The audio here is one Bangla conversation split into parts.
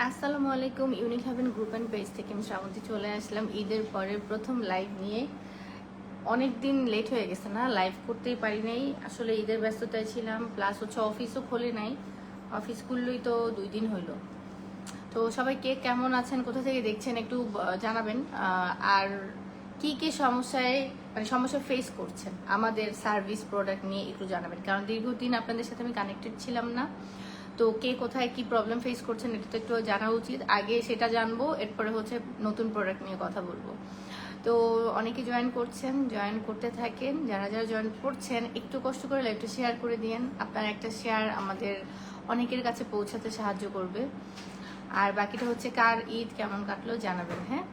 আসসালামু আলাইকুম। Unique heaven group and page থেকে আমি শ্রাবন্তী চলে আসলাম ঈদের পরের প্রথম লাইভ নিয়ে। অনেক দিন লেট হয়ে গেছে না, লাইভ করতেই পারি নাই, আসলে ঈদের ব্যস্ততায় ছিলাম, প্লাস হচ্ছে অফিসও খোলে নাই, অফিস খুললেই তো 2 দিন হইলো। তো সবাই কে কেমন আছেন, কোথা থেকে দেখছেন একটু জানাবেন। আর কি কি সমস্যায় মানে সমস্যা ফেস করছেন আমাদের সার্ভিস প্রোডাক্ট নিয়ে একটু জানাবেন, কারণ দীর্ঘদিন আপনাদের সাথে আমি কানেক্টেড ছিলাম না। তো কে কোথায় কি প্রবলেম ফেস করছেন এটা তো একটু জানা উচিত, আগে সেটা জানবো, এরপরে হচ্ছে নতুন প্রোডাক্ট নিয়ে কথা বলবো। তো অনেকে জয়েন করছেন, জয়েন করতে থাকেন, যারা যারা জয়েন করছেন একটু কষ্ট করে লাইভটা শেয়ার করে দিয়েন। আপনার একটা শেয়ার আমাদের অনেকের কাছে পৌঁছাতে সাহায্য করবে। আর বাকিটা হচ্ছে কার ঈদ কেমন কাটলো জানাবেন। হ্যাঁ,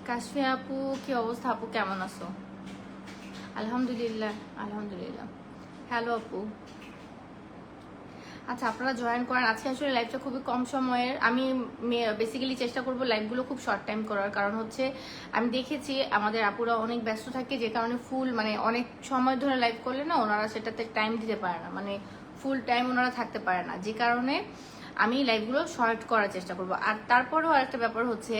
কাশফিয়া আপু কি অবস্থা? আপু কেমন আছো? আলহামদুলিল্লাহ, আলহামদুলিল্লাহ। হ্যালো আপু। আচ্ছা, আপনারা জয়েন করেন। আজকে আসলে লাইভটা খুবই কম সময়ের, আমি বেসিক্যালি চেষ্টা করব লাইভগুলো খুব শর্ট টাইম করার, কারণ হচ্ছে আমি দেখেছি আমাদের আপুরা অনেক ব্যস্ত থাকে, যে কারণে ফুল মানে অনেক সময় ধরে লাইভ করলে না ওনারা সেটাতে টাইম দিতে পারে না, মানে ফুল টাইম ওনারা থাকতে পারে না, যে কারণে আমি লাইভগুলো শর্ট করার চেষ্টা করব। আর তারপরেও আরেকটা ব্যাপার হচ্ছে,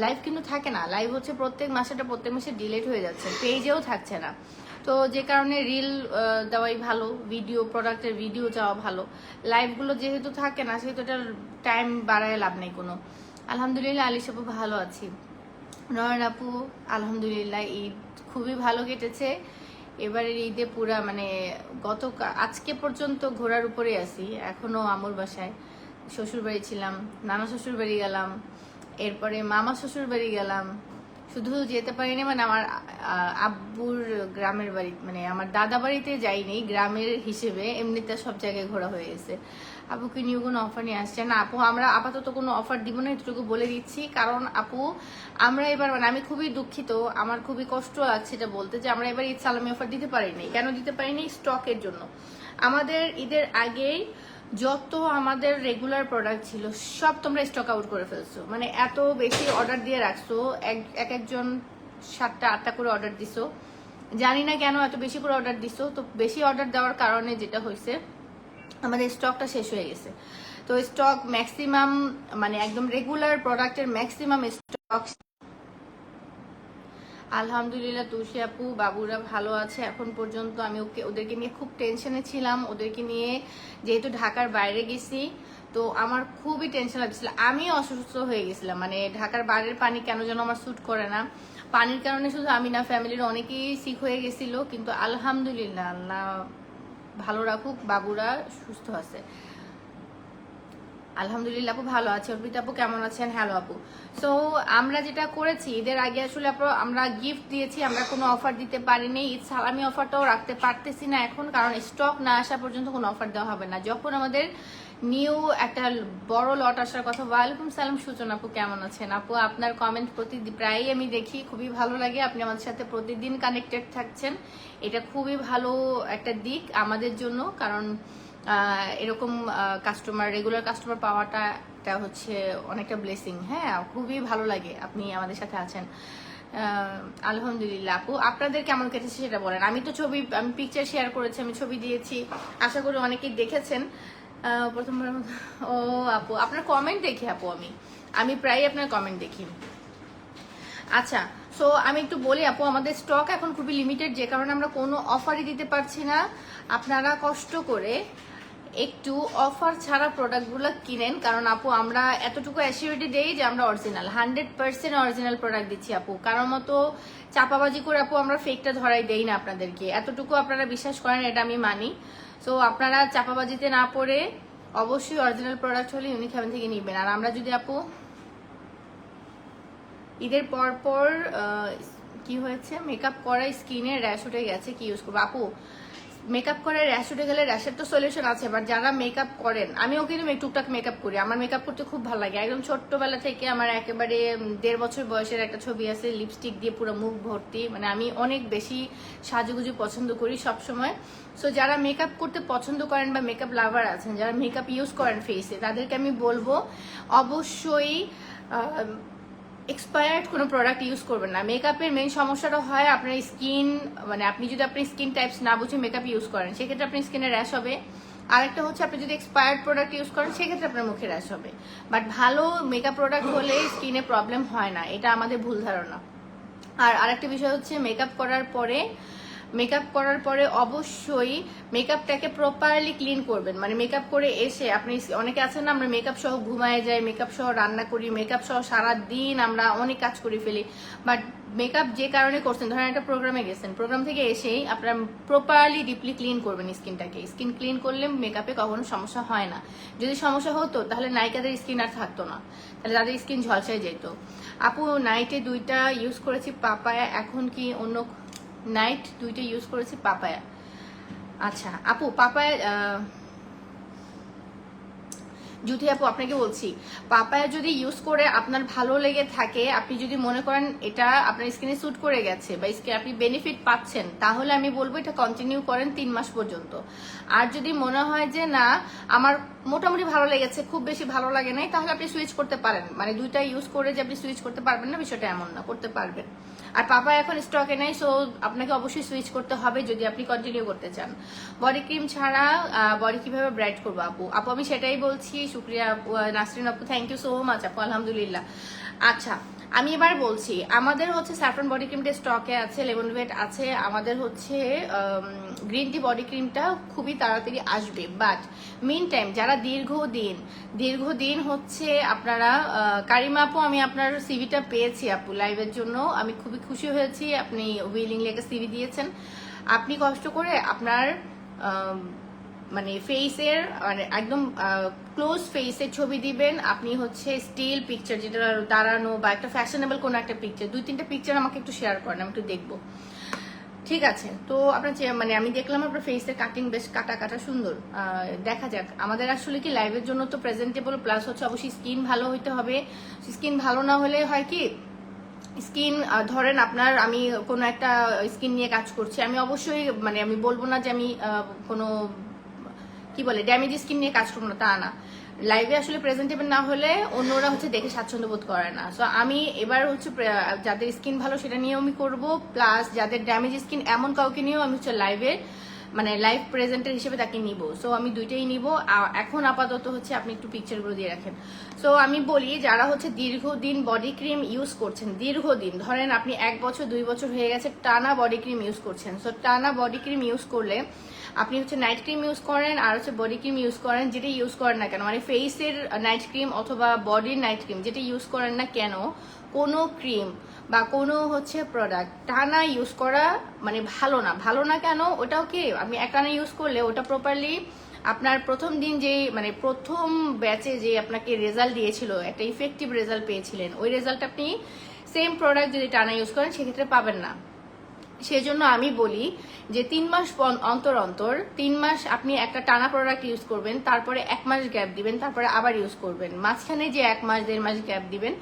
লাইভ কিন্তু থাকে না, লাইভ হচ্ছে প্রত্যেক মাসে ডিলেট হয়ে যাচ্ছে, পেজেও থাকছে না। তো যে কারণে রিল দেওয়াই ভালো, ভিডিও প্রোডাক্টের ভিডিও চাওয়া ভালো। লাইভগুলো যেহেতু থাকে না সেহেতু এটার টাইম বাড়ায় লাভ নেই কোনো। আলহামদুলিল্লাহ, আলিশ আপু ভালো আছি। নয়ন আপু আলহামদুলিল্লাহ, ঈদ খুবই ভালো কেটেছে। এবারের ঈদে পুরা মানে আজকে পর্যন্ত ঘোরার উপরে আছি, এখনো আমুর বাসায়, শ্বশুর বাড়ি ছিলাম, নানা শ্বশুর বাড়ি গেলাম, এরপরে মামা শ্বশুর বাড়ি গেলাম। শুধু যেতে পারিনি মানে আমার আব্বুর গ্রামের বাড়ি, মানে আমার দাদা বাড়িতে যাইনি গ্রামের হিসেবে, এমনিতে সব জায়গায় ঘোরা হয়ে গেছে। আপু কি নিউ কোনো অফার নিয়ে আসছে? না আপু, আমরা আপাতত কোনো অফার দিব না, এটুকু বলে দিচ্ছি। কারণ আপু আমরা এবার মানে আমি খুবই দুঃখিত, আমার খুবই কষ্ট লাগছে এটা বলতে, যে আমরা এবার ঈদ সালামি অফার দিতে পারিনি। কেন দিতে পারিনি? স্টকের জন্য। আমাদের ঈদের আগেই যত আমাদের রেগুলার প্রোডাক্ট ছিল সব তোমরা স্টক আউট করে ফেলছো, মানে এত বেশি অর্ডার দিয়ে রাখছো, এক একজন 7টা 8টা করে অর্ডার দিছো। জানি না কেন এত বেশি করে অর্ডার দিছো, তো বেশি অর্ডার দেওয়ার কারণে যেটা হয়েছে আমাদের স্টকটা শেষ হয়ে গেছে। তো স্টক ম্যাক্সিমাম মানে একদম রেগুলার প্রোডাক্টের ম্যাক্সিমাম স্টক। আলহামদুলিল্লাহ, তুষি আপু বাবুরা ভালো আছে এখন পর্যন্ত। আমি ওদেরকে নিয়ে খুব টেনশনে ছিলাম, ওদেরকে নিয়ে যেহেতু ঢাকার বাইরে গেছি, তো আমার খুবই টেনশন লাগছিল, আমি অসুস্থ হয়ে গেছিলাম, মানে ঢাকার বাইরের পানি কেন যেন আমার স্যুট করে না। পানির কারণে শুধু আমি না, ফ্যামিলির অনেকেই সিক হয়ে গেছিল, কিন্তু আলহামদুলিল্লাহ আল্লাহ ভালো রাখুক, বাবুরা সুস্থ আছে। আলহামদুলিল্লাহ আপু ভালো আছে। অর্পিতা আপু কেমন আছেন? হ্যালো আপু। সো আমরা যেটা করেছি ঈদের আগে আসলে আমরা গিফট দিয়েছি, আমরা কোনো অফার দিতে পারিনি। ঈদ সালামি অফারটাও রাখতে পারতেছি না এখন, কারণ স্টক না আসা পর্যন্ত কোনো অফার দেওয়া হবে না। যখন আমাদের নিউ একটা বড় লট আসার কথা। ওয়ালাইকুম সালাম সূচনা আপু, কেমন আছেন? আপু আপনার কমেন্ট প্রায়ই আমি দেখি, খুবই ভালো লাগে, আপনি আমাদের সাথে প্রতিদিন কানেক্টেড থাকছেন, এটা খুবই ভালো একটা দিক আমাদের জন্য, কারণ এরকম কাস্টমার রেগুলার কাস্টমার পাওয়াটা হচ্ছে অনেকটা ব্লেসিং। হ্যাঁ, খুবই ভালো লাগে আপনি আমাদের সাথে আছেন। আলহামদুলিল্লাহ আপু, আপনাদের কেমন কেটেছে সেটা বলেন। আমি পিকচার শেয়ার করেছি, আমি ছবি দিয়েছি, আশা করি অনেকেই দেখেছেন। প্রথমবার ও আপু আপনার কমেন্ট দেখি আপু, আমি প্রায় আপনার কমেন্ট দেখি। আচ্ছা, সো আমি একটু বলি আপু, আমাদের স্টক এখন খুবই লিমিটেড, যে কারণে আমরা কোনো অফারই দিতে পারছি না। আপনারা কষ্ট করে একটু অফার ছাড়া প্রোডাক্টগুলো কিনেন, কারণ আপু আমরা এতটুকু অ্যাসিউরিটি দেই যে আমরা অরিজিনাল 100% অরিজিনাল প্রোডাক্ট দিচ্ছি আপু, কারোর মতো চাপাবাজি করে আপু আমরা ফেকটা ধরাই দেই না আপনাদেরকে, এতটুকু আপনারা বিশ্বাস করেন, এটা আমি মানি। সো আপনারা চাপাবাজিতে না পড়ে অবশ্যই অরিজিনাল প্রোডাক্ট হলে ইউনিক হেভেন থেকে নিবেন। আর আমরা যদি আপু ঈদের পর কি হয়েছে, মেকআপ করা স্কিনে র্যাশ উঠে গেছে, কি ইউজ করবো আপু? মেকআপ করে র্যাশ উঠে গেলে র্যাশের তো সলিউশন আছে, বাট যারা মেকআপ করেন, আমিও কিন্তু টুকটাক মেকআপ করি, আমার মেকআপ করতে খুব ভালো লাগে। একদম ছোট্টবেলা থেকে আমার একেবারে 1.5 বছর বয়সের একটা ছবি আছে, লিপস্টিক দিয়ে পুরো মুখ ভর্তি, মানে আমি অনেক বেশি সাজুগুজু পছন্দ করি সব সময়। সো যারা মেকআপ করতে পছন্দ করেন বা মেকআপ লাভার আছেন, যারা মেকআপ ইউজ করেন ফেসে, তাদেরকে আমি বলবো অবশ্যই এক্সপায়ার্ড কোনো প্রোডাক্ট ইউজ করবেন না। মেকআপের মেইন সমস্যাটা হয় আপনার স্কিন, মানে আপনি যদি আপনার স্কিন টাইপস না বুঝে মেকআপ ইউজ করেন সেক্ষেত্রে আপনার স্কিনে র্যাশ হবে। আরেকটা হচ্ছে আপনি যদি এক্সপায়ার্ড প্রোডাক্ট ইউজ করেন সেক্ষেত্রে আপনার মুখে র্যাশ হবে। বাট ভালো মেকআপ প্রোডাক্ট হলে স্কিনে প্রবলেম হয় না, এটা আমাদের ভুল ধারণা। আর আরেকটা বিষয় হচ্ছে মেকআপ করার পরে অবশ্যই মেকআপটাকে প্রপারলি ক্লিন করবেন। মানে মেকআপ করে এসে আপনি, অনেকে আছেন না আমরা মেকআপ সহ ঘুমায় যাই, মেকআপ সহ রান্না করি, মেকআপ সহ সারাদিন আমরা অনেক কাজ করে ফেলি। বাট মেকআপ যে কারণে করছেন, ধরেন একটা প্রোগ্রামে গেছেন, প্রোগ্রাম থেকে এসেই আপনারা প্রপারলি ডিপলি ক্লিন করবেন স্কিনটাকে। স্কিন ক্লিন করলে মেকআপে কখনো সমস্যা হয় না। যদি সমস্যা হতো তাহলে নায়িকাদের স্কিন আর থাকতো না, তাহলে তাদের স্কিন ঝলসায় যেত। আপু নাইটে 2টা ইউজ করেছি পাপায়া, এখন কি অন্য নাইট 2টা ইউজ করেছি পাপায়া। আচ্ছা আপু পাপায়া, জুথি আপু আপনাকে বলছি, পাপায়া যদি ইউজ করে আপনার ভালো লেগে থাকে, আপনি যদি মনে করেন এটা আপনার স্কিনে স্যুট করে গেছে বা আপনি বেনিফিট পাচ্ছেন, তাহলে আমি বলবো এটা কন্টিনিউ করেন 3 মাস পর্যন্ত। আর যদি মনে হয় যে না আমার মোটামুটি ভালো লেগেছে, খুব বেশি ভালো লাগে নাই, তাহলে আপনি সুইচ করতে পারেন। মানে 2টা ইউজ করে যে আপনি সুইচ করতে পারবেন না বিষয়টা এমন না, করতে পারবেন। আর পাপা এখন স্টকে নাই, সো আপনাকে অবশ্যই সুইচ করতে হবে যদি আপনি কন্টিনিউ করতে চান। বডি ক্রিম ছাড়া বডি কিভাবে ব্রাইট করবো আপু? আপু আমি সেটাই বলছি। শুক্রিয়া নাসরিন আপু, থ্যাংক ইউ সো মাচ আপু, আলহামদুলিল্লাহ। আচ্ছা আমি এবার বলছি, আমাদের হচ্ছে স্যাফরন বডি ক্রিমটা স্টকে আছে, লেমন ওয়েট আছে, আমাদের হচ্ছে গ্রিন টি বডি ক্রিমটা খুবই তাড়াতাড়ি আসবে। বাট মিন টাইম যারা দীর্ঘদিন হচ্ছে আপনারা, কারিমা আপু আমি আপনার সিভিটা পেয়েছি আপু লাইভের জন্য, আমি খুবই খুশি হয়েছি, আপনি উইলিংলি একটা সিভি দিয়েছেন। আপনি কষ্ট করে আপনার মানে ফেসের, মানে একদম ক্লোজ ফেসের ছবি দিবেন। আপনি হচ্ছে স্টিল পিকচার, যেটা দাঁড়ানো বা একটা ফ্যাশনেবল কোনো একটা পিকচার, 2-3টা পিকচার আমাকে একটু শেয়ার করেন, আমি একটু দেখবো। ঠিক আছে, তো আপনার মানে আমি দেখলাম আপনার ফেসের কাটিং বেশ কাটা সুন্দর। দেখা যাক, আমাদের আসলে কি লাইভের জন্য তো প্রেজেন্টেবল প্লাস হচ্ছে অবশ্যই স্কিন ভালো হইতে হবে। স্কিন ভালো না হলে হয় কি, স্কিন ধরেন আপনার, আমি কোনো একটা স্কিন নিয়ে কাজ করছি, আমি অবশ্যই মানে আমি বলবো না যে আমি কোনো কি বলে ড্যামেজ স্কিন নিয়ে কাজ করবো না, তা না। লাইভে আসলে প্রেজেন্টেবল না হলে অন্যরা হচ্ছে দেখে স্বাচ্ছন্দ্য বোধ করে না। সো আমি এবার হচ্ছে যাদের স্কিন ভালো সেটা নিয়েও আমি করবো, প্লাস যাদের ড্যামেজ স্কিন এমন কাউকে নিয়েও আমি হচ্ছে লাইভে মানে লাইভ প্রেজেন্টার হিসেবে তাকে নিব। সো আমি 2টাই নিব। এখন আপাতত হচ্ছে আপনি একটু পিকচারগুলো দিয়ে রাখেন। সো আমি বলি যারা হচ্ছে দীর্ঘদিন বডি ক্রিম ইউজ করছেন, দীর্ঘদিন ধরেন আপনি 1 বছর 2 বছর হয়ে গেছে টানা বডি ক্রিম ইউজ করছেন। সো টানা বডি ক্রিম ইউজ করলে আপনি হচ্ছে নাইট ক্রিম ইউজ করেন আর হচ্ছে বডি ক্রিম ইউজ করেন, যেটা ইউজ করেন না কেন, মানে ফেসের নাইট ক্রিম অথবা বডির নাইট ক্রিম যেটা ইউজ করেন না কেন, কোনো ক্রিম বা কোনো হচ্ছে প্রোডাক্ট টানা ইউজ করা মানে ভালো না কেন, ওটাও কি আপনি একটানা ইউজ করলে ওটা প্রপারলি আপনার প্রথম দিন যে মানে প্রথম ব্যাচে যে আপনাকে রেজাল্ট দিয়েছিল, একটা ইফেক্টিভ রেজাল্ট পেয়েছিলেন, ওই রেজাল্ট আপনি সেম প্রোডাক্ট যদি টানা ইউজ করেন সেক্ষেত্রে পাবেন না। সেজন্য আমি বলি যে 3 মাস অন্তর 3 মাস আপনি একটা টানা প্রোডাক্ট ইউজ করবেন, তারপরে 1 মাস গ্যাপ দিবেন, তারপরে আবার ইউজ করবেন। মাঝখানে যে 1 মাস 1.5 মাস গ্যাপ দিবেন,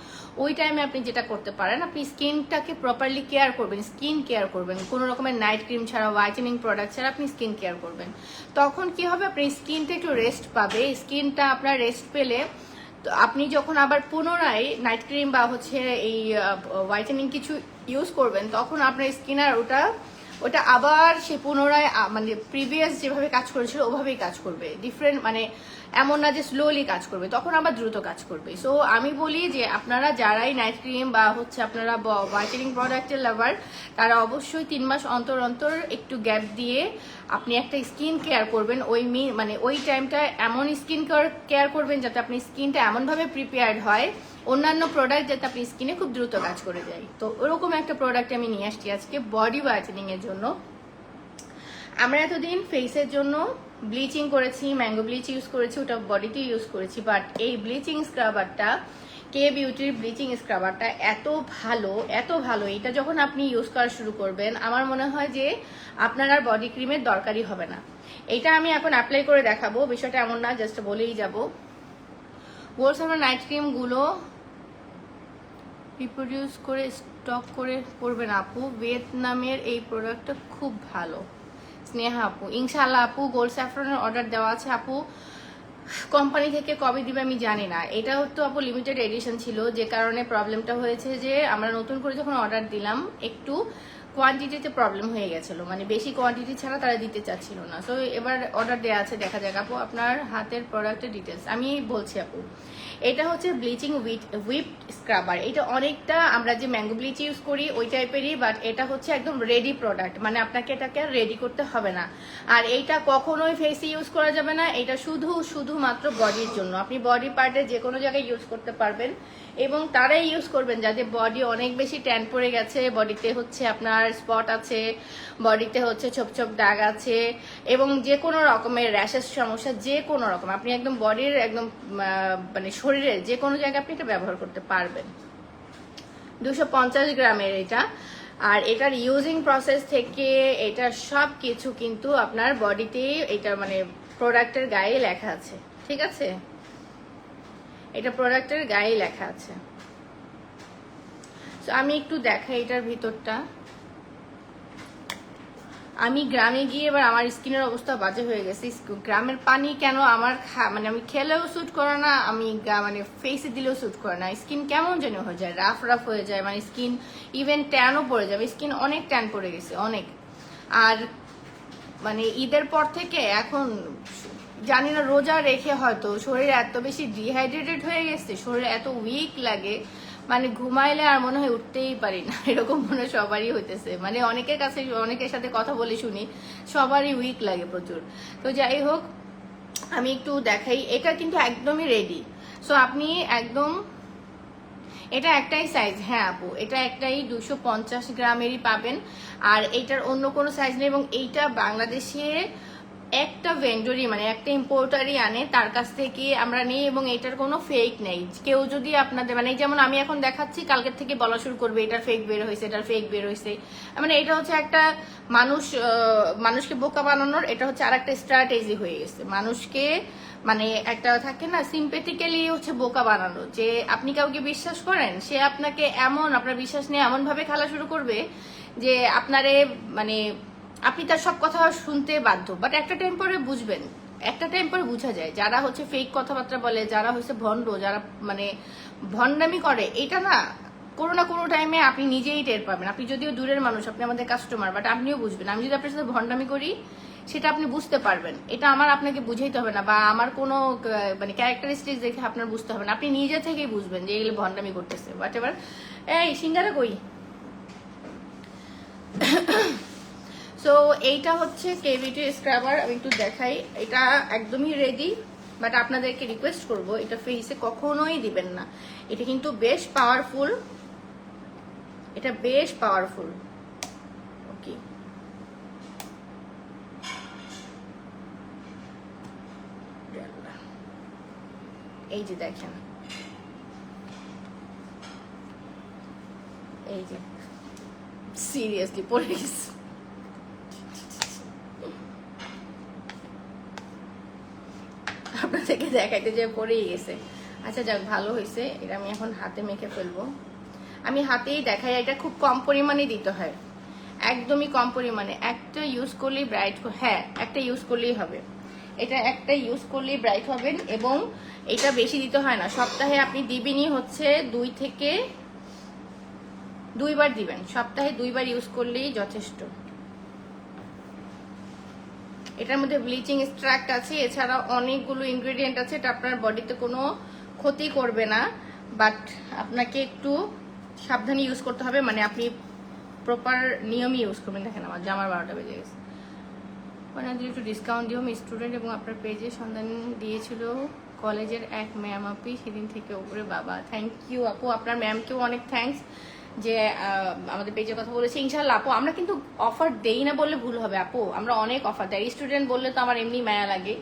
ওই টাইমে আপনি যেটা করতে পারেন, আপনি স্কিনটাকে প্রপারলি কেয়ার করবেন, স্কিন কেয়ার করবেন, কোনো রকমের নাইট ক্রিম ছাড়া, হোয়াইটেনিং প্রোডাক্ট ছাড়া আপনি স্কিন কেয়ার করবেন। তখন কি হবে, আপনার স্কিনটা একটু রেস্ট পাবে। স্কিনটা আপনার রেস্ট পেলে তো আপনি যখন আবার পুনরায় নাইট ক্রিম বা হচ্ছে এই হোয়াইটেনিং কিছু ইউজ করবেন, তখন আপনার স্কিন আর ওটা আবার সে পুনরায় মানে প্রিভিয়াস যেভাবে কাজ করেছিল ওভাবেই কাজ করবে। ডিফারেন্ট মানে এমন না যে স্লোলি কাজ করবে, তখন আবার দ্রুত কাজ করবে। সো আমি বলি যে আপনারা যারাই নাইট ক্রিম বা হচ্ছে আপনারা হোয়াইটেনিং প্রোডাক্টের লাভার, তারা অবশ্যই 3 মাস অন্তর একটু গ্যাপ দিয়ে আপনি একটা স্কিন কেয়ার করবেন। মানে ওই টাইমটা এমন স্কিন কেয়ার করবেন যাতে আপনি স্কিনটা এমনভাবে প্রিপেয়ার্ড হয়, অন্যান্য প্রোডাক্ট যাতে আপনি স্কিনে খুব দ্রুত কাজ করে যায়। তো ওরকম একটা প্রোডাক্ট আমি নিয়ে আসছি আজকে বডি হোয়াইটেনিং এর জন্য। আমরা এতদিন ফেসের জন্য ব্লিচিং করেছি, ম্যাঙ্গো ব্লিচ ইউজ করেছি, ওটা বডিতে ইউজ করেছি। বাট এই ব্লিচিং স্ক্রাবারটা, কে বিউটির ব্লিচিং স্ক্রাবারটা এত ভালো, এটা যখন আপনি ইউজ করা শুরু করবেন, আমার মনে হয় যে আপনার আর বডি ক্রিমের দরকারই হবে না। এটা আমি এখন অ্যাপ্লাই করে দেখাবো, বিষয়টা এমন না, জাস্ট বলেই যাবো। গোল্ড সামার নাইট ক্রিমগুলো রিপ্রোডিউস করে স্টক করে করবেন আপু, ভিয়েতনামের এই প্রোডাক্টটা খুব ভালো। স্নেহা আপু, ইনশাআল্লাহ আপু, গোল্ড স্যাফরনের অর্ডার দেওয়া আছে আপু। কোম্পানি থেকে কবে দিবে আমি জানি না। এটা তো আপু লিমিটেড এডিশন ছিল, যে কারণে প্রবলেমটা হয়েছে যে আমরা নতুন করে যখন অর্ডার দিলাম একটু কোয়ান্টিটিতে প্রবলেম হয়ে গেছিলো, মানে বেশি কোয়ান্টিটি ছাড়া তারা দিতে চাচ্ছিল না। সো এবার অর্ডার দেওয়া আছে, দেখা যাক। আপু আপনার হাতের প্রোডাক্টের ডিটেলস আমি বলছি আপু। এটা হচ্ছে ব্লিচিং হুইপড স্ক্রাবার। এটা অনেকটা আমরা যে ম্যাঙ্গো ব্লিচ ইউজ করি ওই টাইপেরই, বাট এটা হচ্ছে একদম রেডি প্রোডাক্ট, মানে আপনাকে এটাকে আর রেডি করতে হবে না। আর এইটা কখনোই ফেসে ইউজ করা যাবে না, এটা শুধুমাত্র বডির জন্য। আপনি বডি পার্টে যে কোনো জায়গায় ইউজ করতে পারবেন, এবং তারাই ইউজ করবেন যাদের বডি অনেক বেশি ট্যান পড়ে গেছে, বডিতে হচ্ছে আপনার স্পট আছে, বডিতে হচ্ছে ছোপ ছোপ দাগ আছে, এবং যে কোনো রকমের র্যাশেস সমস্যা, যে কোনো রকম আপনি একদম বডির একদম মানে শরীরের যে কোনো জায়গায় আপনি এটা ব্যবহার করতে পারবেন। 250 গ্রামের এটা। আর এটার ইউজিং প্রসেস থেকে এটা সব কিছু কিন্তু আপনার বডিতে, এটা মানে প্রোডাক্টের গায়ে লেখা আছে, ঠিক আছে? এটা প্রোডাক্টের গায়ে লেখা আছে। তো আমি একটু দেখাই এটার ভিতরটা। আমি গ্রামে গিয়ে এবার আমার স্কিনের অবস্থা বাজে হয়ে গেছে। গ্রামের পানি কেন আমার মানে আমি খেলেও স্যুট করে না, আমি মানে ফেসে দিলেও স্যুট করে না। স্কিন কেমন যেন হয়ে যায়, রাফ রাফ হয়ে যায়, মানে স্কিন ইভেন ট্যানও পড়ে যাবে। স্কিন অনেক ট্যান পড়ে গেছে, অনেক। আর মানে ঈদের পর থেকে এখন জানি না, রোজা রেখে হয়তো শরীর এত বেশি ডিহাইড্রেটেড হয়ে গেছে, শরীর এত উইক লাগে, মানে ঘুমাইলে আর মনে হয় উঠতেই পারি না, এরকম মনে সবারই হইতেছে। মানে অনেকের কাছে, অনেকের সাথে কথা বলে শুনি সবারই উইক লাগে প্রচুর। তো যাই হোক, আমি একটু দেখাই। এটা কিন্তু একদমই রেডি। সো আপনি একদম, এটা একটাই সাইজ, হ্যাঁ আপু, এটা একটাই 250 গ্রামেরই পাবেন। আর এইটার অন্য কোনো সাইজ নেই, এবং এইটা বাংলাদেশে একটা ভেন্ডরই, মানে একটা ইম্পোর্টারই আনে, তার কাছ থেকে আমরা নিই, এবং এটার কোনো ফেক নেই। কেউ যদি আপনাদের, মানে যেমন আমি এখন দেখাচ্ছি, কালকের থেকে বলা শুরু করবে এটার ফেক বের হয়েছে, এটার ফেক বের হয়েছে, মানে এটা হচ্ছে একটা মানুষকে বোকা বানানোর, এটা হচ্ছে আর একটা স্ট্র্যাটেজি হয়ে গেছে মানুষকে, মানে একটা থাকে না সিম্পেথিক্যালি হচ্ছে বোকা বানানো, যে আপনি কাউকে বিশ্বাস করেন, সে আপনাকে এমন, আপনার বিশ্বাস নিয়ে এমন ভাবে খেলা শুরু করবে যে আপনারে, মানে আপনি তার সব কথা শুনতে বাধ্য। বাট একটা টাইম পরে বুঝবেন, একটা টাইম পরে বোঝা যায় যারা হচ্ছে ফেক কথাবার্তা বলে, যারা হচ্ছে ভণ্ড, যারা মানে ভণ্ডামি করে, এটা না কোনো না কোনো টাইমে আপনি নিজেই টের পাবেন। আপনি যদিও দূরের মানুষ, আপনি আমাদের কাস্টমার, বাট আপনিও বুঝবেন। আমি যদি আপনার সাথে ভণ্ডামি করি সেটা আপনি বুঝতে পারবেন। এটা আমার আপনাকে বুঝাইতে হবে না, বা আমার কোনো মানে ক্যারেক্টারিস্টিক্স দেখে আপনার বুঝতে হবে না, আপনি নিজে থেকেই বুঝবেন যে এগুলো ভণ্ডামি করতেছে। বাট এবার এই সিঙ্গারা কই। সো এইটা হচ্ছে কেভিটি স্ক্রাবার। আমি একটু দেখাই, এটা একদমই রেডি, বাট আপনাদেরকে রিকোয়েস্ট করব এটা ফেসে কখনোই দিবেন না। এটা কিন্তু বেশ পাওয়ারফুল, এটা বেশ পাওয়ারফুল। ওকে, এই যে দেখেন, এই যে সিরিয়াসলি পড়ে গেছে। আপনাদেরকে দেখাইতে যে পড়েই গেছে। আচ্ছা যাক, ভালো হয়েছে। এটা আমি এখন হাতে মেখে ফেলবো। আমি হাতেই দেখাই, এটা খুব কম পরিমাণে দিতে হয়, একদমই কম পরিমাণে। একটা ইউজ করলেই ব্রাইট, হ্যাঁ একটা ইউজ করলেই হবে, এটা একটা ইউজ করলেই ব্রাইট হবেন। এবং এটা বেশি দিতে হয় না, সপ্তাহে আপনি দিবেনই হচ্ছে 2 থেকে 2 বার দিবেন, সপ্তাহে 2 বার ইউজ করলেই যথেষ্ট। এটার মধ্যে ব্লিচিং এক্সট্রাক্ট আছে, এছাড়া অনেকগুলো ইনগ্রেডিয়েন্ট আছে, এটা আপনার বডিতে কোনো ক্ষতি করবে না, বাট আপনাকে একটু সাবধানে ইউজ করতে হবে, মানে আপনি প্রপার নিয়মে ইউজ করবেন। দেখেন আমার জামার 12টা বেজে গেছে। মানে একটু ডিসকাউন্ট দিও, আমি স্টুডেন্ট, এবং আপনার পেজে সন্ধান দিয়েছিল কলেজের এক ম্যাম আপি, সেদিন থেকে ওপরে বাবা। থ্যাংক ইউ আপু, আপনার ম্যামকেও অনেক থ্যাঙ্কস যে আমাদের পেজের কথা বলেছে। ইনশাল্লাহ আপু, আমরা কিন্তু অফার দেই না বললে ভুল হবে আপু, আমরা অনেক অফার দেয়। স্টুডেন্ট বললে তো আমার এমনি মায়া লাগে।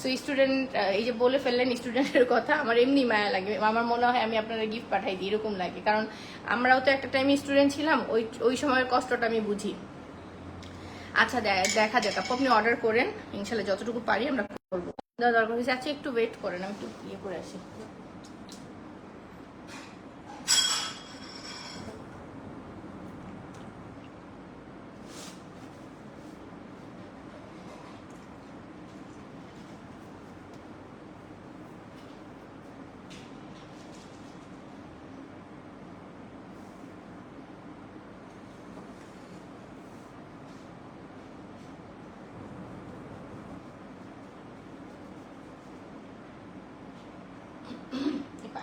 সো স্টুডেন্ট, এই যে বলে ফেললেন স্টুডেন্টের কথা, আমার এমনি মায়া লাগে, আমার মনে হয় আমি আপনারা গিফট পাঠাই দিই, এরকম লাগে। কারণ আমরাও তো একটা টাইমে স্টুডেন্ট ছিলাম, ওই সময়ের কষ্টটা আমি বুঝি। আচ্ছা দেখা যাক আপু, আপনি অর্ডার করেন, ইনশাল্লাহ যতটুকু পারি আমরা করবো। দরকার হয়েছে। আচ্ছা একটু ওয়েট করেন, আমি একটু ইয়ে করে আসি।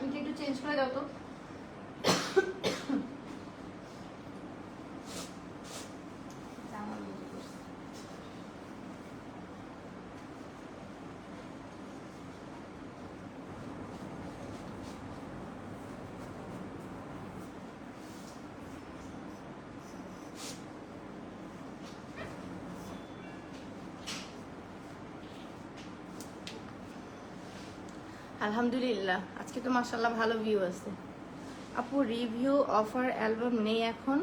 পানিটা একটু চেঞ্জ করে দাও তো। আলহামদুলিল্লাহ, আজকে তো মাশাআল্লাহ ভালো ভিউ আছে। আপু রিভিউ অফার অ্যালবাম নেই এখন?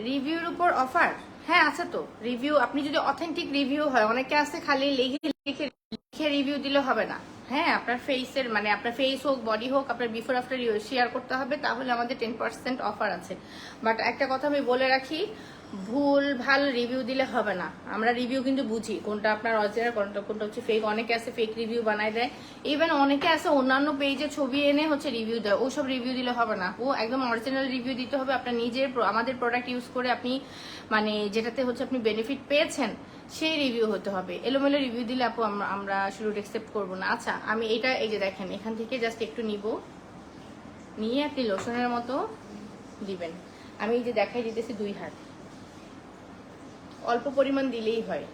রিভিউর উপর অফার? হ্যাঁ আছে তো রিভিউ। আপনি যদি অথেন্টিক রিভিউ হয়, অনেকে আছে খালি লিখে লিখে লিখে রিভিউ দিলে হবে না। হ্যাঁ, আপনার ফেসের মানে আপনার ফেস হোক বডি হোক আপনার বিফোর আফটার শেয়ার করতে হবে, তাহলে আমাদের 10% অফার আছে। বাট একটা কথা আমি বলে রাখি, ভুল ভাল রিভিউ দিলে হবে না। আমরা রিভিউ কিন্তু বুঝি কোনটা আপনার অরিজিনাল কোনটা হচ্ছে ফেক। অনেকে আছে ফেক রিভিউ বানায় দেয়, ইভেন অনেকে আছে অন্যান্য পেজে ছবি এনে হচ্ছে রিভিউ দেয়। ওসব রিভিউ দিলে হবে না, ও একদম অরিজিনাল রিভিউ দিতে হবে। আপনার নিজের আমাদের প্রোডাক্ট ইউজ করে আপনি মানে যেটাতে হচ্ছে আপনি বেনিফিট পেয়েছেন সেই রিভিউ হতে হবে। এলোমেলো রিভিউ দিলে আপু আমরা শুরু অ্যাকসেপ্ট করবো না। আচ্ছা আমি এটা এই যে দেখেন এখান থেকে জাস্ট একটু নিয়ে আপনি লোশনের মতো দিবেন। আমি এই যে দেখাই দিতেছি 2 হাত, অল্প পরিমাণ দিলেই হয়।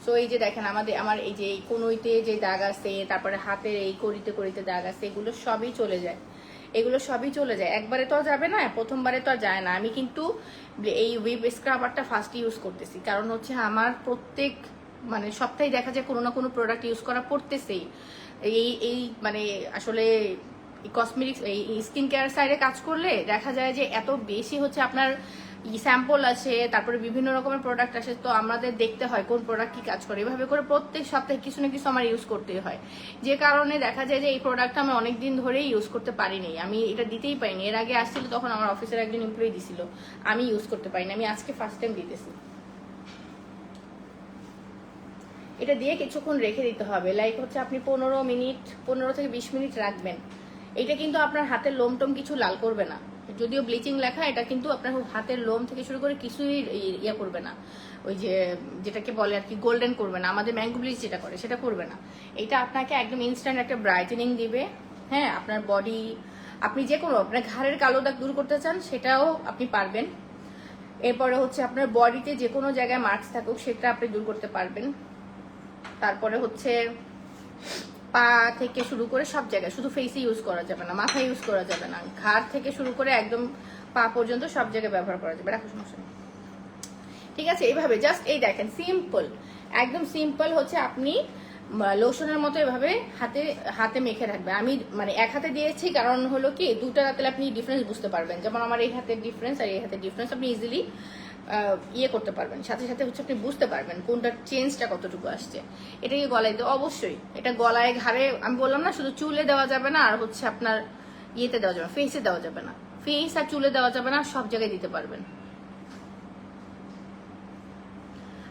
সো এই যে দেখেন আমার এই যে এই কোনোইতে যে দাগ আছে, তারপরে হাতের এই করিতে দাগ আছে, এগুলো সবই চলে যায়। একবারে তো আর যাবে না, প্রথমবারে তো আর যায় না। আমি কিন্তু এই ওয়েব স্ক্রাবারটা ফার্স্ট ইউজ করতেছি, কারণ হচ্ছে আমার প্রত্যেক মানে সপ্তাহে দেখা যায় কোনো না কোনো প্রোডাক্ট ইউজ করা পড়তেছেই। এই মানে আসলে কসমেটিক্স এই স্কিন কেয়ার সাইডে কাজ করলে দেখা যায় যে এত বেশি হচ্ছে আপনার স্যাম্পল আছে, তারপরে বিভিন্ন রকমের প্রোডাক্ট আসে, তো আমাদের দেখতে হয় কোন প্রোডাক্ট কি কাজ করে। এভাবে করে প্রত্যেক সপ্তাহে কিছু না কিছু আমার ইউজ করতে হয়, যে কারণে দেখা যায় যে এই প্রোডাক্টটা আমি অনেকদিন ধরেই ইউজ করতে পারিনি। আমি এটা দিতেই পারিনি। এর আগে আসছিল তখন আমার অফিসের একজন এমপ্লয়ি দিছিল, আমি ইউজ করতে পারিনি। আমি আজকে ফার্স্ট টাইম দিতেছি। এটা দিয়ে কিছুক্ষণ রেখে দিতে হবে, লাইক হচ্ছে আপনি 15 থেকে 20 মিনিট রাখবেন। এটা কিন্তু আপনার হাতের লোম টোম কিছু লাল করবে না, যদিও ব্লিচিং লেখা, এটা কিন্তু আপনার হাতের লোম থেকে শুরু করে কিছুই ইয়ে করবে না, ওই যে যেটাকে বলে আর কি গোল্ডেন করবে না, আমাদের ম্যাঙ্গো ব্লিচ যেটা করে সেটা করবে না। এটা আপনাকে একদম ইনস্ট্যান্ট একটা ব্রাইটেনিং দিবে। হ্যাঁ, আপনার বডি আপনি যে কোনো আপনার ঘাড়ের কালো দাগ দূর করতে চান সেটাও আপনি পারবেন। এরপরে হচ্ছে আপনার বডিতে যে কোনো জায়গায় মার্কস থাকুক সেটা আপনি দূর করতে পারবেন। তারপরে হচ্ছে পা থেকে শুরু করে সব জায়গায়, শুধু ফেসে ইউজ করা যাবে না, মাথায় ইউজ করা যাবে না, ঘাড় থেকে শুরু করে একদম পা পর্যন্ত সব জায়গায় ব্যবহার করা যাবে। রাখো, সমস্যা নেই। ঠিক আছে, এইভাবে জাস্ট এই দেখেন সিম্পল, একদম সিম্পল হচ্ছে আপনি লোশনের মতো এভাবে হাতে মেখে রাখবেন। আমি মানে এক হাতে দিয়েছি, কারণ হলো কি দুটো রাতে আপনি ডিফারেন্স বুঝতে পারবেন। যেমন আমার এই হাতের ডিফারেন্স আর এই হাতের ডিফারেন্স আপনি ইজিলি ইয়ে করতে পারবেন, সাথে সাথে হচ্ছে আপনি বুঝতে পারবেন কোনটার চেঞ্জটা কতটুকু আসছে। এটাকে গলায় তো অবশ্যই, এটা গলায় ঘাড়ে আমি বললাম না, শুধু চুলে দেওয়া যাবে না, আর হচ্ছে আপনার ইয়েতে দেওয়া যাবে না, ফেসে দেওয়া যাবে না, ফেস আর চুলে দেওয়া যাবে না, সব জায়গায় দিতে পারবেন।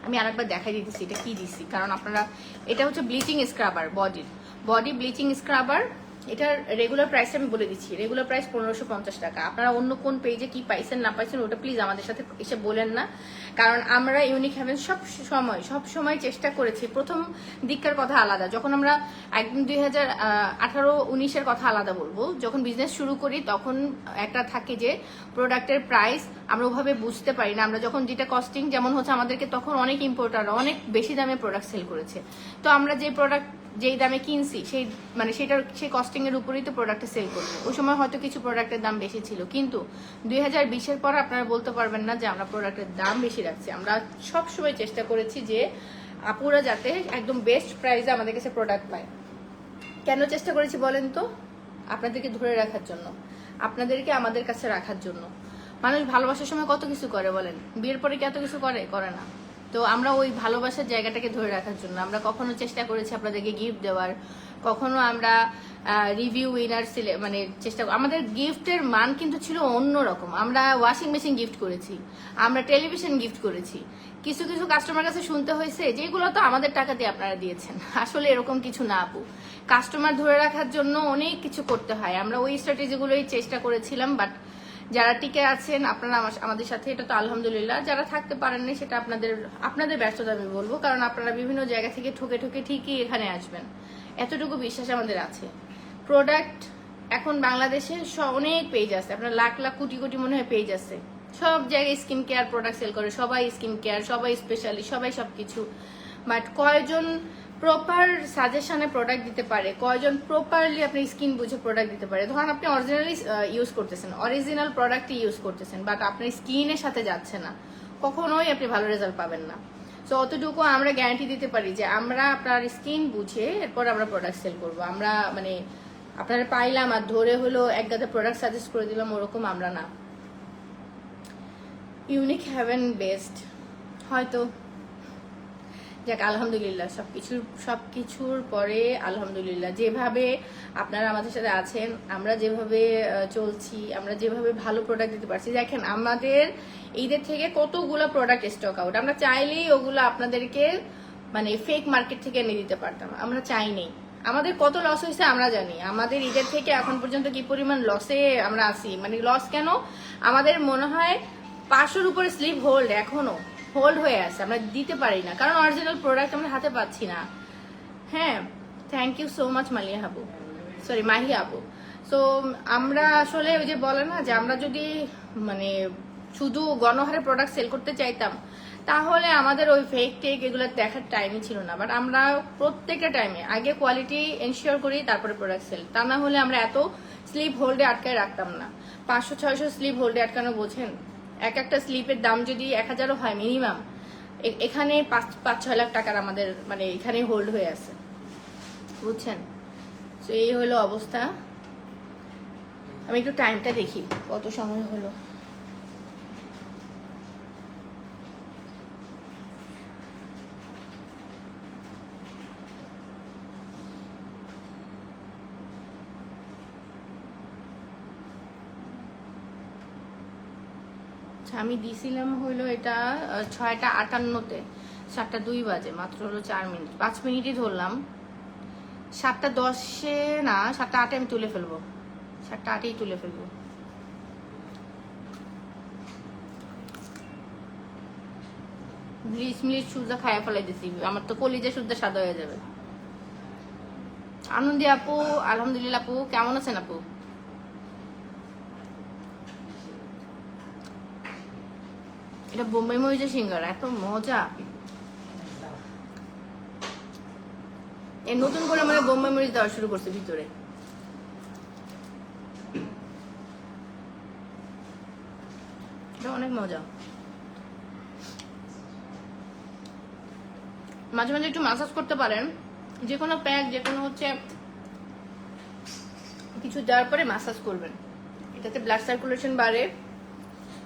আমি আরেকবার দেখাই দিতেছি এটা কি দিচ্ছি, কারণ আপনারা এটা হচ্ছে bleaching scrubber, body bleaching scrubber. এটার রেগুলার প্রাইস আমি বলে দিচ্ছি, রেগুলার প্রাইস 1550 টাকা। আপনারা অন্য কোন পেজে কি পাইছেন না পাইছেন ওটা প্লিজ আমাদের সাথে এসে বলেন না, কারণ আমরা ইউনিক হ্যাভেন সব সময় চেষ্টা করেছি। প্রথম দিককার কথা আলাদা, যখন আমরা একদম 2018-19-এর কথা আলাদা বলবো, যখন বিজনেস শুরু করি তখন একটা থাকে যে প্রোডাক্টের প্রাইস আমরা ওভাবে বুঝতে পারি না। আমরা যখন যেটা কস্টিং, যেমন হচ্ছে আমাদেরকে তখন অনেক ইম্পোর্টাররা অনেক বেশি দামে প্রোডাক্ট সেল করেছে, তো আমরা যে প্রোডাক্ট যেই দামে কিনছি সেই কস্টিং এর উপরেই তো প্রোডাক্টটা সেল করবো। ওই সময় হয়তো কিছু প্রোডাক্টের দাম বেশি ছিল, কিন্তু 2020-এর পর আপনারা বলতে পারবেন না যে আমরা প্রোডাক্টের দাম বেশি রাখছি। আমরা সব সময় চেষ্টা করেছি যে আপুরা যাতে একদম বেস্ট প্রাইসে আমাদের কাছে প্রোডাক্ট পায়। কেন চেষ্টা করেছি বলেন তো? আপনাদেরকে ধরে রাখার জন্য, আপনাদেরকে আমাদের কাছে রাখার জন্য। মানুষ ভালোবাসার সময় কত কিছু করে বলেন, বিয়ের পরে কি এত কিছু করে না? তো আমরা ওই ভালোবাসার জায়গাটাকে ধরে রাখার জন্য আমরা কখনো চেষ্টা করেছি আপনাদেরকে গিফট দেওয়ার, কখনো আমরা রিভিউ উইনার মানে চেষ্টা, আমাদের গিফটের মান কিন্তু ছিল অন্যরকম। আমরা ওয়াশিং মেশিন গিফট করেছি, আমরা টেলিভিশন গিফট করেছি। কিছু কাস্টমার কাছে শুনতে হয়েছে যেগুলো তো আমাদের টাকা দিয়ে আপনারা দিয়েছেন। আসলে এরকম কিছু না আপু, কাস্টমার ধরে রাখার জন্য অনেক কিছু করতে হয়। আমরা ওই স্ট্র্যাটেজিগুলোই চেষ্টা করেছিলাম, বাট যারা টিকে আছেন আপনারা আমাদের সাথে, এটা তো আলহামদুলিল্লাহ। যারা থাকতে পারেননি সেটা আপনাদের ব্যর্থতা আমি বলবো, কারণ আপনারা বিভিন্ন জায়গা থেকে ঠকে ঠিকই এখানে আসবেন। এতটুকু বিশ্বাস আমাদের আছে। প্রোডাক্ট এখন বাংলাদেশে অনেক পেজ আছে, আপনার লাখ লাখ কোটি কোটি মনে হয় পেজ আছে, সব জায়গায় স্কিন কেয়ার প্রোডাক্ট সেল করে, সবাই স্কিন কেয়ার, সবাই স্পেশালি, সবাই সবকিছু। বাট কয়জন প্রপার সাজেশনে প্রোডাক্ট দিতে পারে, কয়জন প্রপারলি আপনি স্কিন বুঝে প্রোডাক্ট দিতে পারে? ধরুন আপনি অরিজিনালি ইউজ করতেছেন, অরিজিনাল প্রোডাক্টই ইউজ করতেছেন, বাট আপনার স্কিনের সাথে যাচ্ছে না, কখনোই আপনি ভালো রেজাল্ট পাবেন না। সো অতটুকু আমরা গ্যারান্টি দিতে পারি যে আমরা আপনার স্কিন বুঝে এরপর আমরা প্রোডাক্ট সেল করবো। আমরা মানে আপনারা পাইলাম আর ধরে হলো এক গাদা প্রোডাক্ট সাজেস্ট করে দিলাম, ওরকম আমরা না। ইউনিক হ্যাভেন বেস্ট হয়তো, যাক আলহামদুলিল্লাহ, সবকিছুর পরে আলহামদুলিল্লাহ। যেভাবে আপনারা আমাদের সাথে আছেন, আমরা যেভাবে চলছি, আমরা যেভাবে ভালো প্রোডাক্ট দিতে পারছি, দেখেন আমাদের ঈদের থেকে কতগুলো প্রোডাক্ট স্টক আউট, আমরা চাইলেই ওগুলো আপনাদেরকে মানে ফেক মার্কেট থেকে এনে দিতে পারতাম, আমরা চাইনি। আমাদের কত লস হয়েছে আমরা জানি, আমাদের ঈদের থেকে এখন পর্যন্ত কি পরিমাণ লসে আমরা আছি। মানে লস কেন, আমাদের মনে হয় 500-র উপরে স্লিপ হোল্ড এখনো হোল্ড হয়ে আছে, আমরা দিতে পারি না, কারণ অরিজিনাল প্রোডাক্ট আমরা হাতে পাচ্ছি না। হ্যাঁ, thank you so much Maliya আপু, সরি মাহি আপু। সো আমরা আসলে ওই যে বলে না যে আমরা যদি মানে শুধু গণহারে প্রোডাক্ট সেল করতে চাইতাম, তাহলে আমাদের ওই ফেক টেক এগুলো দেখার টাইমই ছিল না। বাট আমরা প্রত্যেকটা টাইমে আগে কোয়ালিটি এনশিওর করি, তারপরে প্রোডাক্ট সেল। তা না হলে আমরা এত স্লিপ হোল্ডে আটকায় রাখতাম না। 500-600 স্লিপ হোল্ডে আটকানো বোঝেন, এক একটা স্লিপের দাম যদি 1000-ও হয় মিনিমাম, এখানে 5-6 লাখ টাকার আমাদের মানে এখানে হোল্ড হয়ে আছে, বুঝছেন? তো এই হলো অবস্থা। আমি একটু টাইমটা দেখি কত সময় হলো। আমি দিছিলাম হইলো এটা 6:58-তে, 7:02 বাজে, মাত্র হলো 4 মিনিট, 5 মিনিটই ধরলাম। 7:10-এ না, 7:08-এ আমি তুলে ফেলবো, 7:08-এই তুলে ফেলবো। ব্লিচ মিলিচ সুজা খায়া ফেলাই দিছি, আমার তো কলিজা সুজা সাদা হয়ে যাবে। আনন্দি আপু, আলহামদুলিল্লাহ আপু, কেমন আছেন আপু? এটা বোম্বাই মরিচের সিঙ্গারা, এত মজা। এই নতুন করে মানে বোম্বাই মরিচ দেওয়া শুরু করছে ভিতরে, এটা অনেক মজা। মাঝে মাঝে একটু মাসাজ করতে পারেন, যে কোনো প্যাক, যে কোনো হচ্ছে কিছু দেওয়ার পরে মাসাজ করবেন, এটাতে ব্লাড সার্কুলেশন বাড়ে,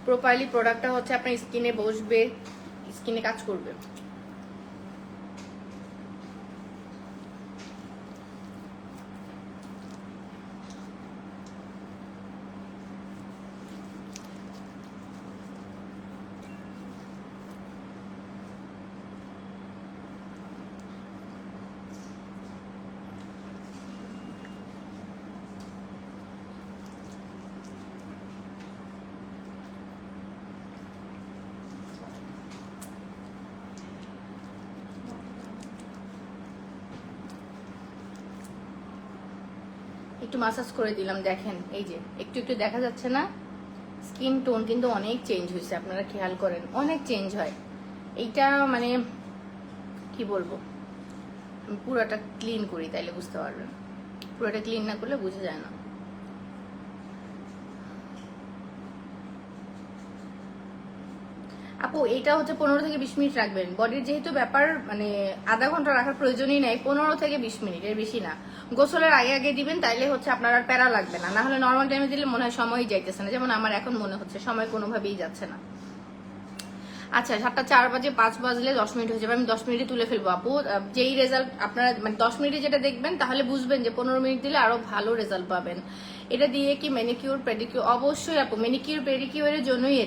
প্রপারলি প্রোডাক্টটা হচ্ছে আপনার স্কিনে বসবে, স্কিনে কাজ করবে। একটু মাসাজ করে দিলাম, দেখেন এই যে একটু একটু দেখা যাচ্ছে না, স্কিন টোন কিন্তু অনেক চেঞ্জ হয়েছে, আপনারা খেয়াল করেন অনেক চেঞ্জ হয়। এইটা মানে কি বলবো, পুরোটা ক্লিন করি তাইলে বুঝতে পারবেন, পুরোটা ক্লিন না করলে বোঝা যায় না। আপু এটা হচ্ছে 15 থেকে 20 মিনিট রাখবেন, বডির যেহেতু ব্যাপার মানে আধা ঘন্টা রাখার প্রয়োজনই নাই, 15 থেকে 20 মিনিট, এর বেশি না। গোসলের আগে আগে দিবেন, তাইলে হচ্ছে আপনার আর প্যারা লাগবে না, না হলে নর্মাল টাইমে দিলে মনে হয় সময়ই যাইতেছে না, যেমন আমার এখন মনে হচ্ছে সময় কোনোভাবেই যাচ্ছে না। আচ্ছা 7:04 বাজে, 5 বাজলে 10 মিনিট হয়ে যাবে, আমি 10 মিনিটে তুলে ফেলবো আপু। যেই রেজাল্ট আপনারা মানে 10 মিনিটে যেটা দেখবেন, তাহলে বুঝবেন যে 15 মিনিট দিলে আরো ভালো রেজাল্ট পাবেন। এটা দিয়ে কি ম্যানিকিউর পেডিকিউর? অবশ্যই আপু, ম্যানিকিউর পেডিকিউরের জন্যই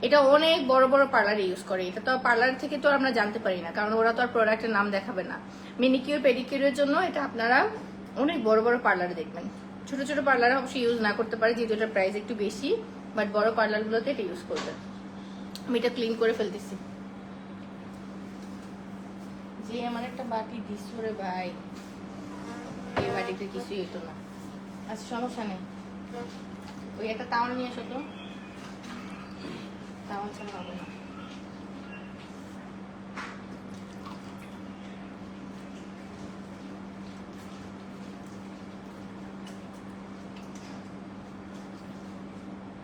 এটা অনেক বড় বড় পার্লার ইউজ করে। এটা তো পার্লার থেকে তো আমরা জানতে পারি না, কারণ ওরা তো আর প্রোডাক্টের নাম দেখাবে না। ম্যানিকিউর পেডিকিউরের জন্য এটা আপনারা অনেক বড় বড় পার্লারে দেখবেন, ছোট ছোট পার্লারে অবশ্যই ইউজ না করতে পারে, যেহেতু এটার প্রাইস একটু বেশি, বাট বড় পার্লারগুলোতে এটা ইউজ করবেন। আমি এটা ক্লিন করে ফেলতেছি। যে আমার একটা বাটি দিস রে ভাই, এই বাড়িতে কিছুই হতো না। আচ্ছা সমস্যা নেই, ওই একটা তাওয়াল নিয়ে এসো তো, তাওয়াল ছাড়া হবে না।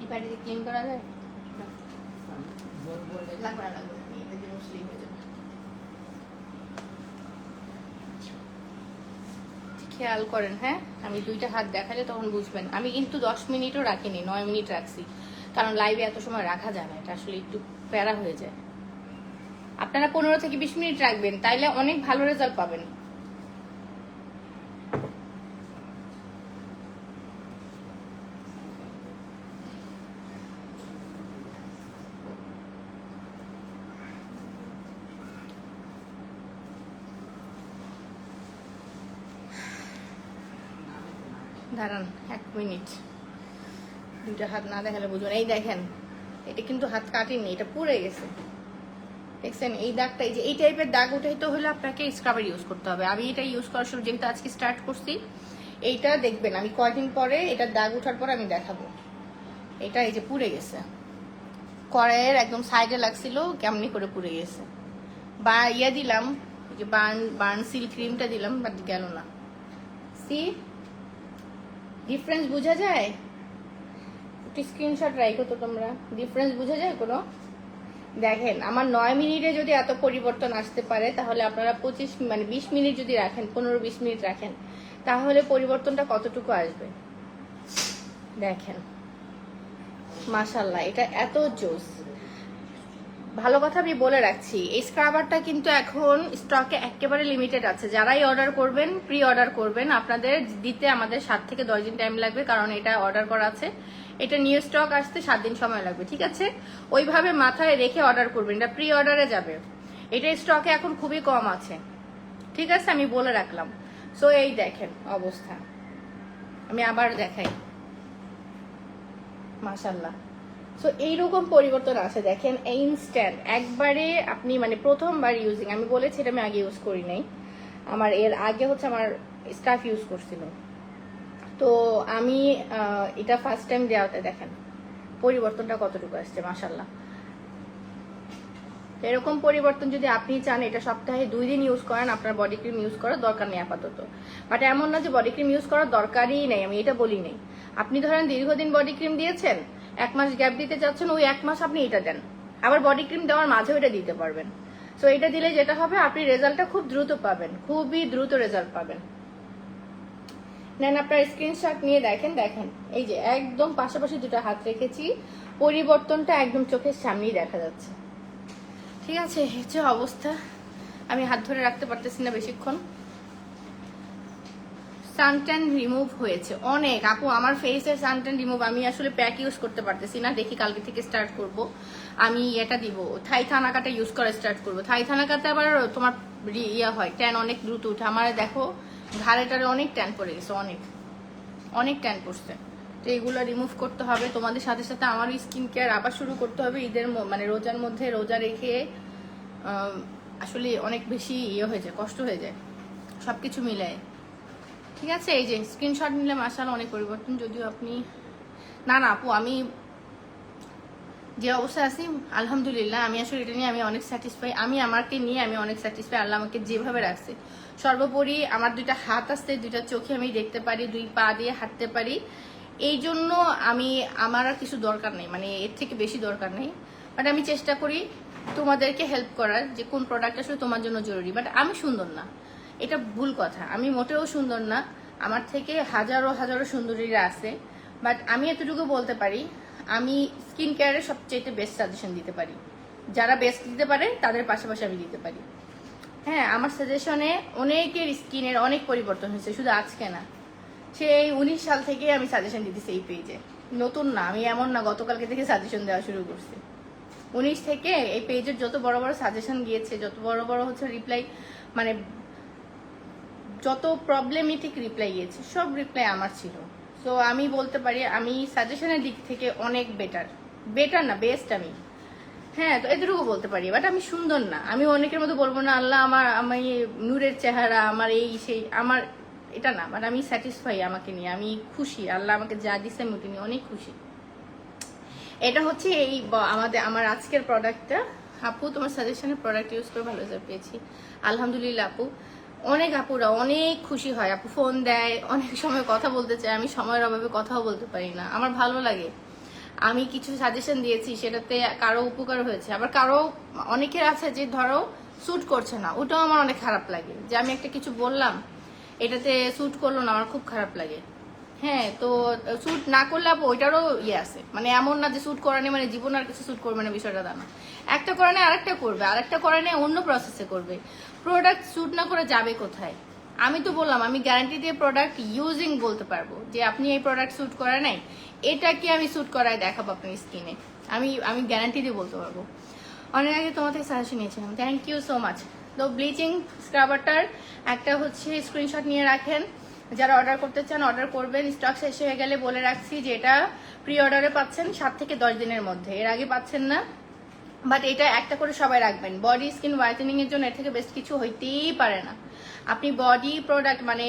এই বাড়িতে ক্লিন করা যায়? লাগবে না, লাগবে না, এটা দিয়ে মুসলিম হয়ে যাবে। খেয়াল করেন, হ্যাঁ আমি দুইটা হাত দেখালে তখন বুঝবেন। আমি কিন্তু 10 মিনিটও রাখিনি, 9 মিনিট রাখছি, কারণ লাইভে এত সময় রাখা যায় না, এটা আসলে একটু প্যারা হয়ে যায়। আপনারা 15 থেকে 20 মিনিট রাখবেন, তাইলে অনেক ভালো রেজাল্ট পাবেন। দাঁড়ান 1 মিনিট, দুইটা হাত না দেখালে বুঝবেন। এই দেখেন, এটা কিন্তু হাত কাটেনি, এটা পুড়ে গেছে, দেখছেন এই দাগটা? এই যে এই টাইপের দাগ উঠাইতে হলে আপনাকে স্ক্রাবার ইউজ করতে হবে। আমি এটা ইউজ করার শুরু, যেহেতু আজকে স্টার্ট করছি, এইটা দেখবেন আমি কয়েকদিন পরে এটা দাগ উঠার পর আমি দেখাবো। এটা এই যে পুড়ে গেছে, কড়াইয়ের একদম সাইডে লাগছিল, কেমনি করে পুড়ে গেছে। বা ইয়া দিলাম, এই যে বার্ন সিল ক্রিমটা দিলাম, বাট গেল না। সি ডিফারেন্স বোঝা যায়? একটু স্ক্রিনশট রাখো তো তোমরা, ডিফারেন্স বোঝা যায় কোনো? দেখেন আমার 9 মিনিটে যদি এত পরিবর্তন আসতে পারে, তাহলে আপনারা 20 মিনিট যদি রাখেন, 15-20 মিনিট রাখেন, তাহলে পরিবর্তনটা কতটুকু আসবে দেখেন। মাশাআল্লাহ, এটা এত জোস। ভালো কথা আমি বলে রাখছি, এই স্ক্রাবারটা কিন্তু এখন স্টকে একেবারে লিমিটেড আছে। যারাই অর্ডার করবেন, প্রি অর্ডার করবেন, আপনাদের দিতে আমাদের 7 থেকে 10 দিন টাইম লাগবে, কারণ এটা অর্ডার করা আছে। এটা নিউ স্টক আসতে 7 দিন সময় লাগবে, ঠিক আছে? ওইভাবে মাথায় রেখে অর্ডার করবেন, এটা প্রি অর্ডারে যাবে। এটা স্টকে এখন খুবই কম আছে, ঠিক আছে? আমি বলে রাখলাম। সো এই দেখেন অবস্থা, আমি আবার দেখাই। মাশাআল্লাহ, সো এইরকম পরিবর্তন আসে দেখেন, ইনস্ট্যান্ট একবারে। আপনি প্রথমবার ইউজিং, আমি বলেছি এটা আমি আগে ইউজ করি নাই, আমার এর আগে হচ্ছে আমার স্টাফ ইউজ করছিল, তো আমি এটা ফার্স্ট টাইম দেওয়াতে দেখেন পরিবর্তনটা কতটুকু আসছে। মাশাআল্লাহ, এরকম পরিবর্তন যদি আপনি চান, এটা সপ্তাহে 2 দিন ইউজ করেন, আপনার বডি ক্রিম ইউজ করার দরকার নেই আপাতত। বাট এমন না যে বডি ক্রিম ইউজ করার দরকারই নেই, আমি এটা বলি নেই। আপনি ধরেন দীর্ঘদিন বডি ক্রিম দিয়েছেন, 1 মাস গ্যাপ দিতে চাচ্ছেন, ওই 1 মাস আপনি এটা দেন, আবার বডি ক্রিম দেওয়ার মাঝেও এটা দিতে পারবেন। সো এটা দিলে যেটা হবে, আপনি রেজাল্টটা খুব দ্রুত পাবেন, খুবই দ্রুত রেজাল্ট পাবেন। নেন আপনার স্ক্রিনশট নিয়ে দেখেন, দেখেন এই যে একদম পাশাপাশি দুটো হাত রেখেছি, পরিবর্তনটা একদম চোখের সামনেই দেখা যাচ্ছে, ঠিক আছে? এই যে অবস্থা, আমি হাত ধরে রাখতে পারতেছি না বেশিক্ষণ। সানট্যান রিমুভ হয়েছে অনেক আপু, আমার ফেসের সানট্যান রিমুভ। আমি আসলে প্যাক ইউজ করতে পারতেছি না, দেখি কালকে থেকে স্টার্ট করব। আমি এটা দিব, থাই থানাকাটা ইউজ করা স্টার্ট করব। থাই থানাকাতে আবার তোমার ইয়া হয়, ট্যান অনেক দ্রুত উঠে। আমার দেখো ঘাড়েটারে অনেক ট্যান পড়ে গেছে, অনেক অনেক ট্যান পড়ছে। তো এগুলো রিমুভ করতে হবে। তোমাদের সাথে সাথে আমারও স্কিন কেয়ার আবার শুরু করতে হবে ঈদের রোজার মধ্যে। রোজা রেখে আসলে অনেক বেশি ইয়ে হয়ে যায়, কষ্ট হয়ে যায় সবকিছু মিলায়, ঠিক আছে? এই যে স্ক্রিনশট নিলে মাশাআল্লাহ অনেক পরিবর্তন। যদিও আপনি না আপু, আমি যে অবস্থায় আছি আলহামদুলিল্লাহ, আমি আসলে এটা নিয়ে আমি অনেক স্যাটিসফাই। আমাকে নিয়ে আমি অনেক স্যাটিসফাই। আল্লাহ আমাকে যেভাবে রাখছে, সর্বোপরি আমার 2টা হাত আসছে, 2টা চোখে আমি দেখতে পারি, 2 পা দিয়ে হাঁটতে পারি। এই জন্য আমার আর কিছু দরকার নেই, এর থেকে বেশি দরকার নেই। বাট আমি চেষ্টা করি তোমাদেরকে হেল্প করার, যে কোন প্রোডাক্ট আসলে তোমার জন্য জরুরি। বাট আমি সুন্দর না, এটা ভুল কথা, আমি মোটেও সুন্দর না। আমার থেকে হাজারো হাজারো সুন্দরীরা আছে। বাট আমি এতটুকু বলতে পারি, আমি স্কিন কেয়ারের সবচেয়ে বেস্ট সাজেশন দিতে পারি। যারা বেস্ট দিতে পারে তাদের পাশাপাশি আমি দিতে পারি। হ্যাঁ, আমার সাজেশনে অনেকের স্কিনের অনেক পরিবর্তন হয়েছে, শুধু আজকে না, সেই 19 সাল থেকে আমি সাজেশন দিতেছি এই পেজে। নতুন না, আমি এমন না গতকালকে থেকে সাজেশন দেওয়া শুরু করছি। 19 থেকে এই পেজের যত বড় বড় সাজেশন গিয়েছে, যত বড় বড় হচ্ছে রিপ্লাই, যত প্রবলেমেটিক রিপ্লাই গিয়েছে, সব রিপ্লাই আমার ছিল। সো আমি বলতে পারি আমি সাজেশনের দিক থেকে অনেক বেটার না, বেস্ট আমি। হ্যাঁ, তো এতটুকু বলতে পারি। বাট আমি সুন্দর না, আমি অনেকের মতো বলবো না আল্লাহ আমি নূরের চেহারা, আমার এই সেই, আমার এটা না, বাট আমি স্যাটিসফাই আমাকে নিয়ে, আমি খুশি, আল্লাহ আমাকে যা দিচ্ছে আমি ওটা নিয়ে অনেক খুশি। এটা হচ্ছে এই আমার আজকের প্রোডাক্টটা। আপু তোমার সাজেশনের প্রোডাক্ট ইউজ করে ভালো রেজাল্ট পেয়েছি, আলহামদুলিল্লাহ আপু। অনেক আপুরা অনেক খুশি হয়, আপু ফোন দেয়, অনেক সময় কথা বলতে চায়, আমি সময়ের অভাবে কথাও বলতে পারি না, আমার ভালো লাগে। আমি কিছু সাজেশন দিয়েছি, সেটাতে কারো উপকার হয়েছে, আবার কারো অনেকের আছে যে ধরো স্যুট করছে না, ওটাও আমার অনেক খারাপ লাগে, যে আমি একটা কিছু বললাম এটাতে স্যুট করলো না, আমার খুব খারাপ লাগে। হ্যাঁ, তো স্যুট না করলে আপু ওইটারও ইয়ে আছে, মানে এমন না যে স্যুট করা নেই মানে জীবন আর কিছু স্যুট করবে না, বিষয়টা তা না। একটা করা নেই আরেকটা করবে, আরেকটা করা নেই অন্য প্রসেসে করবে। প্রোডাক্ট স্যুট না করে যাবে কোথায়? আমি তো বললাম আমি গ্যারান্টি দিয়ে প্রোডাক্ট ইউজিং বলতে পারবো যে আপনি এই প্রোডাক্ট স্যুট করা নাই, এটা কি আমি স্যুট করায় দেখাবো আপনার স্কিনে, আমি গ্যারান্টি দিয়ে বলতে পারবো। অনেক আগে তোমার থেকে সাজেশন নিয়েছিলাম, থ্যাংক ইউ সো মাচ। তো ব্লিচিং স্ক্রাবারটার একটা হচ্ছে স্ক্রিনশট নিয়ে রাখেন, যারা অর্ডার করতে চান অর্ডার করবেন। স্টক শেষ হয়ে গেলে বলে রাখছি যে এটা প্রি অর্ডারে পাচ্ছেন 7 থেকে 10 দিনের মধ্যে, এর আগে পাচ্ছেন না। বাট এটা একটা করে সবাই রাখবেন, বডি স্কিন হোয়াইটেনিং এর জন্য এর থেকে বেস্ট কিছু হইতেই পারে না। আপনি বডি প্রোডাক্ট মানে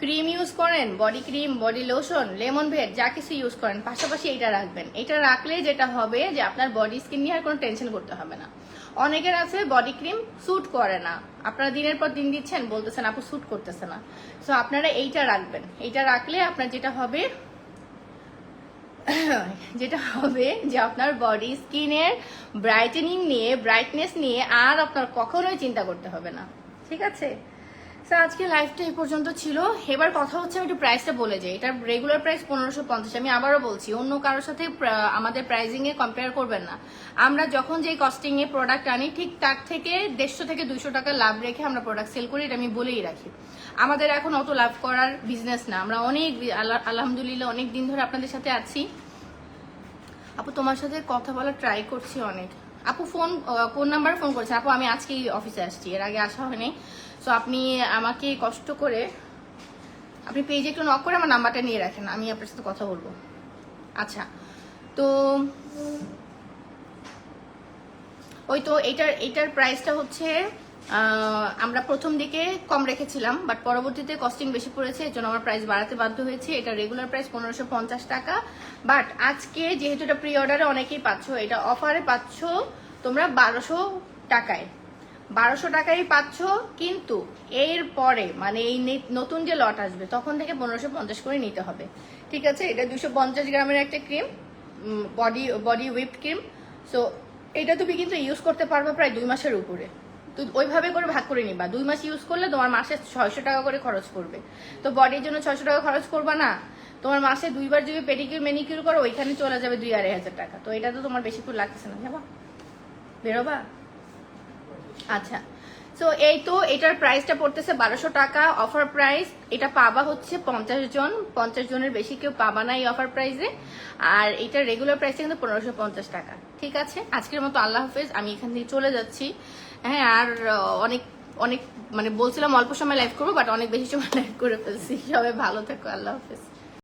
ক্রিম ইউজ করেন, body cream, body lotion, lemon ভেট যা কিছু ইউজ করেন, পাশাপাশি এটা রাখবেন। এটা রাখলে যেটা হবে যে আপনার বডি স্কিন নিয়ে আর কোনো টেনশন করতে হবে না। অনেকের আছে বডি ক্রিম স্যুট করে না, আপনারা দিনের পর দিন দিচ্ছেন, বলতেছেন আপু স্যুট করতেছে না। সো আপনারা এইটা রাখবেন, এইটা রাখলে আপনার যেটা হবে যে আপনার বডি স্কিনের ব্রাইটেনিং নিয়ে, ব্রাইটনেস নিয়ে আর আপনার কখনোই চিন্তা করতে হবে না। ঠিক আছে, স্যার আজকে লাইভটা এই পর্যন্ত ছিল। এবার কথা হচ্ছে আমি একটু প্রাইসটা বলে যাই। এটার রেগুলার প্রাইস 1550। আমি আবারও বলছি, অন্য কারোর সাথে আমাদের প্রাইসিং এ কম্পেয়ার করবেন না। আমরা যখন যেই কস্টিং এ প্রোডাক্ট আনি ঠিক তার থেকে 150 থেকে 200 টাকা লাভ রেখে আমরা প্রোডাক্ট সেল করি, এটা আমি বলেই রাখি। আমাদের এখন অত লাভ করার বিজনেস না, আমরা অনেক আলহামদুলিল্লাহ অনেক দিন ধরে আপনাদের সাথে আছি। আপু তোমার সাথে কথা বলার ট্রাই করছি অনেক। আপু কোন নাম্বারে ফোন করেছেন? আপু আমি আজকেই অফিসে আসছি, এর আগে আসা হয়নি। সো আপনি আমাকে কষ্ট করে আপনি পেজে একটু নক করে আমার নাম্বারটা নিয়ে রাখেন, আমি আপনার সাথে কথা বলবো। আচ্ছা, তো ওই তো এটার প্রাইসটা হচ্ছে আমরা প্রথম দিকে কম রেখেছিলাম, বাট পরবর্তীতে কস্টিং বেশি পড়েছে, এর জন্য আমার প্রাইস বাড়াতে বাধ্য হয়েছে। এটা রেগুলার প্রাইস 1550 টাকা, বাট আজকে যেহেতু এটা প্রি অর্ডারে অনেকেই পাচ্ছ, এটা অফারে পাচ্ছ তোমরা 1200 টাকায়। 1200 টাকায় পাচ্ছ, কিন্তু এর পরে মানে এই নতুন যে লট আসবে তখন থেকে 1550 করে নিতে হবে। ঠিক আছে, এটা 250 গ্রামের একটা cream, body whipped cream. So এটা তুমি কিন্তু ইউজ করতে পারবে প্রায় 2 মাসের উপরে। তো ওইভাবে করে ভাগ করে নিবা, 2 মাস ইউজ করলে তোমার মাসে 600 টাকা করে খরচ পড়বে। তো বডির জন্য 600 টাকা খরচ করবা না, তোমার মাসে 2 বার যদি পেডিকিউর ম্যানিকিউর করো ওইখানে চলে যাবে 2-2500 টাকা। তো এটা তো তোমার বেশিক্ষণ লাগতেছে না, যাবা বেরোবা। আচ্ছা, সো এই তো এটার প্রাইসটা পড়তেছে 1200 টাকা, অফার প্রাইস। এটা পাবা হচ্ছে 50 জনের বেশি কেউ পাবা না এই অফার প্রাইসে। আর এটার রেগুলার প্রাইস কিন্তু 1550 টাকা। ঠিক আছে, আজকের মতো আল্লাহ হাফেজ, আমি এখান থেকে চলে যাচ্ছি। হ্যাঁ, আর অনেক অনেক মানে বলছিলাম অল্প সময় লাইভ করবো, বাট অনেক বেশি সময় লাইভ করে ফেলছি। সবাই ভালো থেকো, আল্লাহ হাফেজ।